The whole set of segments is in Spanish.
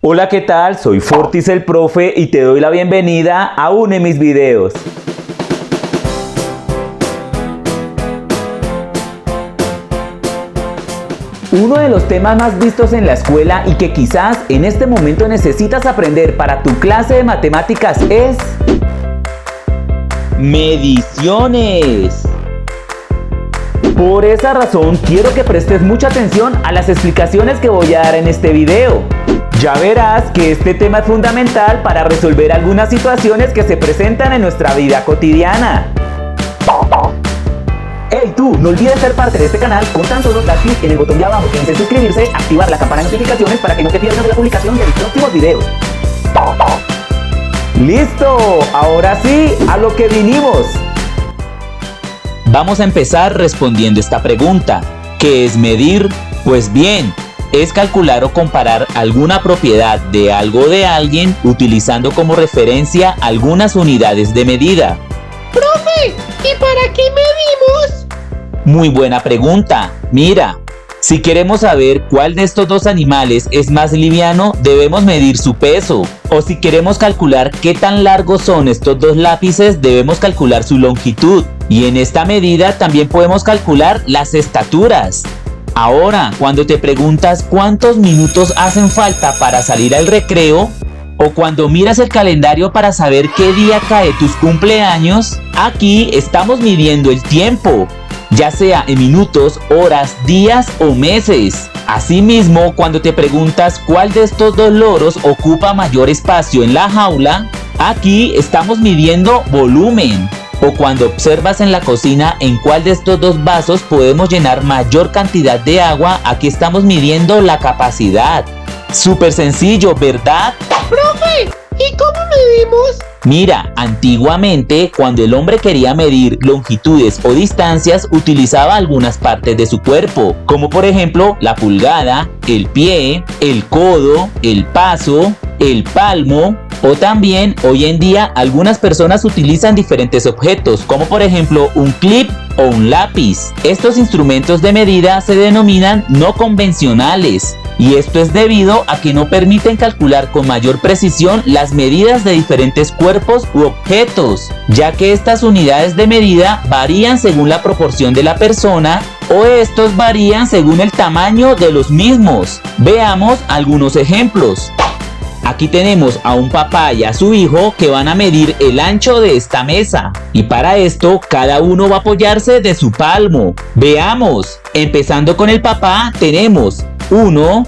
Hola, ¿qué tal? Soy Fortis el Profe y te doy la bienvenida a uno de mis videos. Uno de los temas más vistos en la escuela y que quizás en este momento necesitas aprender para tu clase de matemáticas es mediciones. Por esa razón quiero que prestes mucha atención a las explicaciones que voy a dar en este video. Ya verás que este tema es fundamental para resolver algunas situaciones que se presentan en nuestra vida cotidiana. ¡Hey tú! No olvides ser parte de este canal con tan solo dar clic en el botón de abajo que dice suscribirse, activar la campana de notificaciones para que no te pierdas la publicación de mis próximos videos. ¡Listo! Ahora sí, a lo que vinimos. Vamos a empezar respondiendo esta pregunta. ¿Qué es medir? Pues bien, es calcular o comparar alguna propiedad de algo o de alguien utilizando como referencia algunas unidades de medida. ¡Profe! ¿Y para qué medimos? Muy buena pregunta. Mira, si queremos saber cuál de estos dos animales es más liviano, debemos medir su peso. O si queremos calcular qué tan largos son estos dos lápices, debemos calcular su longitud. Y en esta medida también podemos calcular las estaturas. Ahora, cuando te preguntas cuántos minutos hacen falta para salir al recreo, o cuando miras el calendario para saber qué día cae tus cumpleaños, aquí estamos midiendo el tiempo, ya sea en minutos, horas, días o meses. Asimismo, cuando te preguntas cuál de estos dos loros ocupa mayor espacio en la jaula, aquí estamos midiendo volumen. O cuando observas en la cocina en cuál de estos dos vasos podemos llenar mayor cantidad de agua, aquí estamos midiendo la capacidad. Súper sencillo, ¿verdad? ¡Profe! ¿Y cómo medimos? Mira, antiguamente, cuando el hombre quería medir longitudes o distancias, utilizaba algunas partes de su cuerpo, como por ejemplo la pulgada, el pie, el codo, el paso, el palmo, o también hoy en día algunas personas utilizan diferentes objetos, como por ejemplo un clip o un lápiz. Estos instrumentos de medida se denominan no convencionales. Y esto es debido a que no permiten calcular con mayor precisión las medidas de diferentes cuerpos u objetos, ya que estas unidades de medida varían según la proporción de la persona o estos varían según el tamaño de los mismos. Veamos algunos ejemplos. Aquí tenemos a un papá y a su hijo que van a medir el ancho de esta mesa. Y para esto, cada uno va a apoyarse de su palmo. Veamos, empezando con el papá, tenemos 1,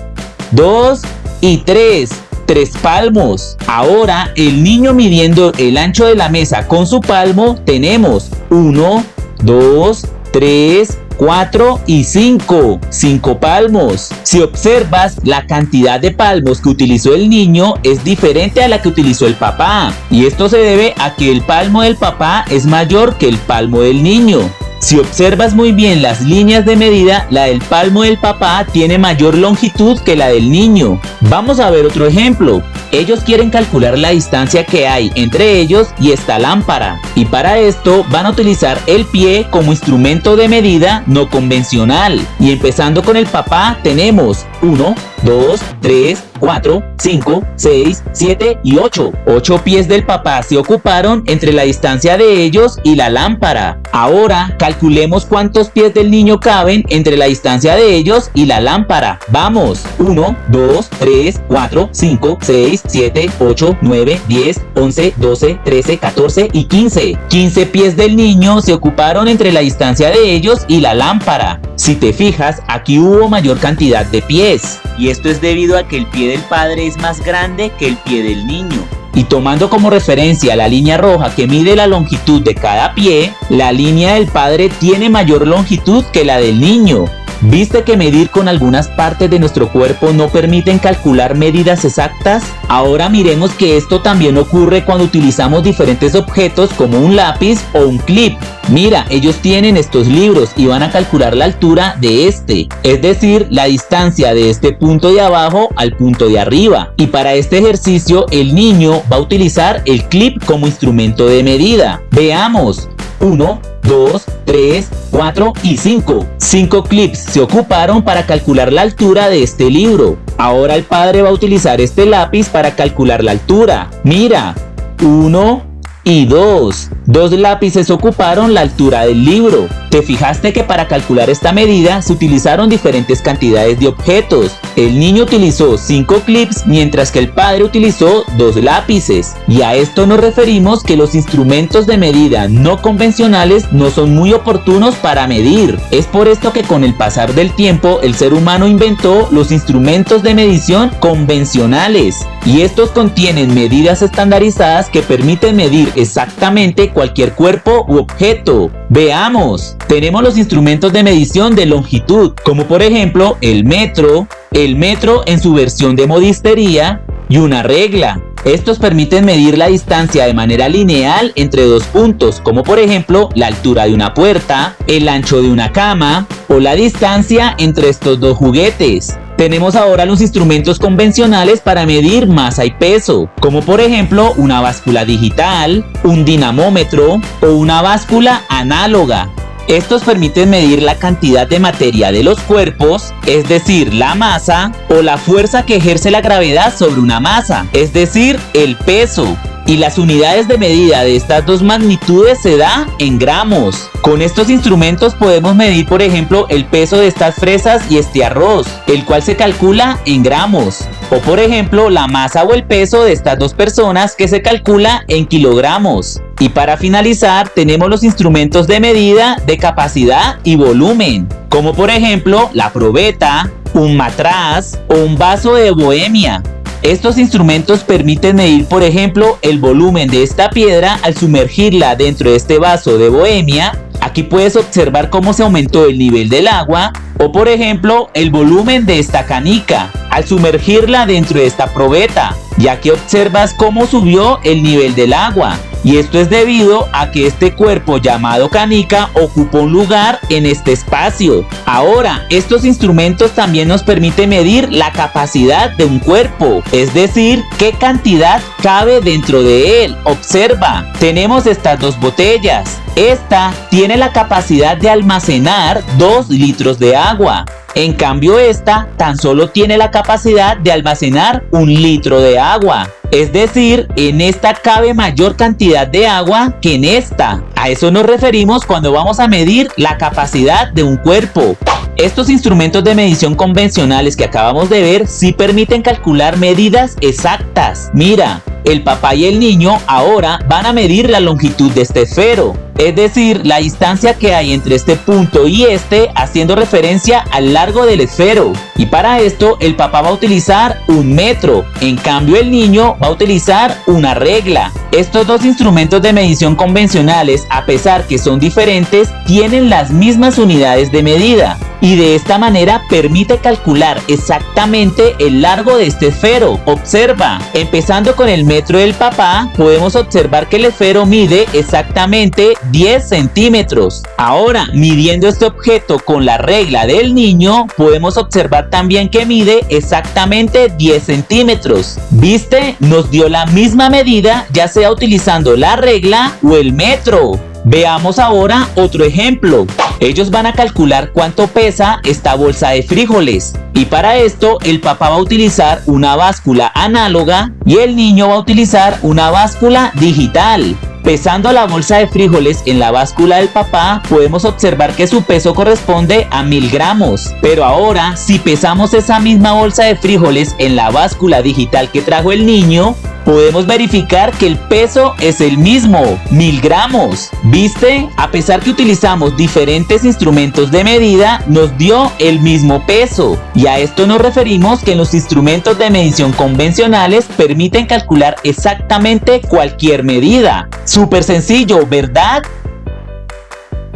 2 y 3. 3 palmos. Ahora, el niño midiendo el ancho de la mesa con su palmo, tenemos 1, 2, 3, 4 y 5. 5 palmos. Si observas, la cantidad de palmos que utilizó el niño es diferente a la que utilizó el papá. Y esto se debe a que el palmo del papá es mayor que el palmo del niño. Si observas muy bien las líneas de medida, la del palmo del papá tiene mayor longitud que la del niño. Vamos a ver otro ejemplo. Ellos quieren calcular la distancia que hay entre ellos y esta lámpara. Y para esto van a utilizar el pie como instrumento de medida no convencional. Y empezando con el papá tenemos 1, 2, 3, 4, 5, 6, 7 y 8. 8 pies del papá se ocuparon entre la distancia de ellos y la lámpara. Ahora calculemos cuántos pies del niño caben entre la distancia de ellos y la lámpara. Vamos, 1, 2, 3, 4, 5, 6, 7, 8, 9, 10, 11, 12, 13, 14 y 15. 15 pies del niño se ocuparon entre la distancia de ellos y la lámpara. Si te fijas, aquí hubo mayor cantidad de pies. Y esto es debido a que el pie del padre es más grande que el pie del niño. Y tomando como referencia la línea roja que mide la longitud de cada pie, la línea del padre tiene mayor longitud que la del niño. ¿Viste que medir con algunas partes de nuestro cuerpo no permiten calcular medidas exactas? Ahora miremos que esto también ocurre cuando utilizamos diferentes objetos como un lápiz o un clip. Mira, ellos tienen estos libros y van a calcular la altura de este, es decir, la distancia de este punto de abajo al punto de arriba. Y para este ejercicio el niño va a utilizar el clip como instrumento de medida. Veamos. 1, 2, 3, 4 y 5. 5 clips se ocuparon para calcular la altura de este libro. Ahora el padre va a utilizar este lápiz para calcular la altura. Mira, 1 y 2. 2 lápices ocuparon la altura del libro. ¿Te fijaste que para calcular esta medida se utilizaron diferentes cantidades de objetos? El niño utilizó 5 clips mientras que el padre utilizó 2 lápices. Y a esto nos referimos que los instrumentos de medida no convencionales no son muy oportunos para medir. Es por esto que con el pasar del tiempo el ser humano inventó los instrumentos de medición convencionales. Y estos contienen medidas estandarizadas que permiten medir exactamente cualquier cuerpo u objeto. Veamos. Tenemos los instrumentos de medición de longitud, como por ejemplo el metro en su versión de modistería y una regla. Estos permiten medir la distancia de manera lineal entre dos puntos, como por ejemplo la altura de una puerta, el ancho de una cama o la distancia entre estos dos juguetes. Tenemos ahora los instrumentos convencionales para medir masa y peso, como por ejemplo una báscula digital, un dinamómetro o una báscula análoga. Estos permiten medir la cantidad de materia de los cuerpos, es decir, la masa, o la fuerza que ejerce la gravedad sobre una masa, es decir, el peso. Y las unidades de medida de estas dos magnitudes se da en gramos. Con estos instrumentos podemos medir, por ejemplo, el peso de estas fresas y este arroz, el cual se calcula en gramos. O por ejemplo, la masa o el peso de estas dos personas, que se calcula en kilogramos. Y para finalizar, tenemos los instrumentos de medida de capacidad y volumen, como por ejemplo la probeta, un matraz o un vaso de bohemia. Estos instrumentos permiten medir, por ejemplo, el volumen de esta piedra al sumergirla dentro de este vaso de bohemia. Aquí puedes observar cómo se aumentó el nivel del agua, o por ejemplo, el volumen de esta canica al sumergirla dentro de esta probeta, ya que observas cómo subió el nivel del agua. Y esto es debido a que este cuerpo llamado canica ocupó un lugar en este espacio. Ahora, estos instrumentos también nos permiten medir la capacidad de un cuerpo, es decir, qué cantidad cabe dentro de él. Observa, tenemos estas dos botellas. Esta tiene la capacidad de almacenar 2 litros de agua. En cambio esta tan solo tiene la capacidad de almacenar 1 litro de agua. Es decir, en esta cabe mayor cantidad de agua que en esta. A eso nos referimos cuando vamos a medir la capacidad de un cuerpo. Estos instrumentos de medición convencionales que acabamos de ver sí permiten calcular medidas exactas. Mira, el papá y el niño ahora van a medir la longitud de este esfero, es decir, la distancia que hay entre este punto y este, haciendo referencia al largo del esfero. Y para esto el papá va a utilizar un metro, en cambio el niño va a utilizar una regla. Estos dos instrumentos de medición convencionales, a pesar que son diferentes, tienen las mismas unidades de medida. Y de esta manera permite calcular exactamente el largo de este esfero. Observa, empezando con el metro del papá, podemos observar que el esfero mide exactamente 10 centímetros. Ahora, midiendo este objeto con la regla del niño, podemos observar también que mide exactamente 10 centímetros. ¿Viste? Nos dio la misma medida, ya sea utilizando la regla o el metro. Veamos ahora otro ejemplo. Ellos van a calcular cuánto pesa esta bolsa de frijoles. Y para esto el papá va a utilizar una báscula análoga y el niño va a utilizar una báscula digital. Pesando la bolsa de frijoles en la báscula del papá, podemos observar que su peso corresponde a 1000 gramos. Pero ahora, si pesamos esa misma bolsa de frijoles en la báscula digital que trajo el niño, podemos verificar que el peso es el mismo, 1000 gramos. ¿Viste? A pesar que utilizamos diferentes instrumentos de medida, nos dio el mismo peso. Y a esto nos referimos que los instrumentos de medición convencionales permiten calcular exactamente cualquier medida. Súper sencillo, ¿verdad?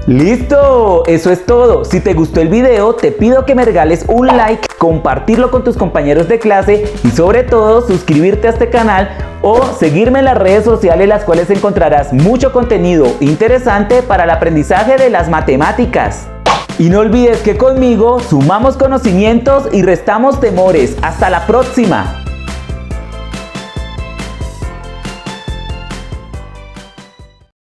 ¡Listo! Eso es todo. Si te gustó el video, te pido que me regales un like, compartirlo con tus compañeros de clase y sobre todo suscribirte a este canal o seguirme en las redes sociales, las cuales encontrarás mucho contenido interesante para el aprendizaje de las matemáticas. Y no olvides que conmigo sumamos conocimientos y restamos temores. ¡Hasta la próxima!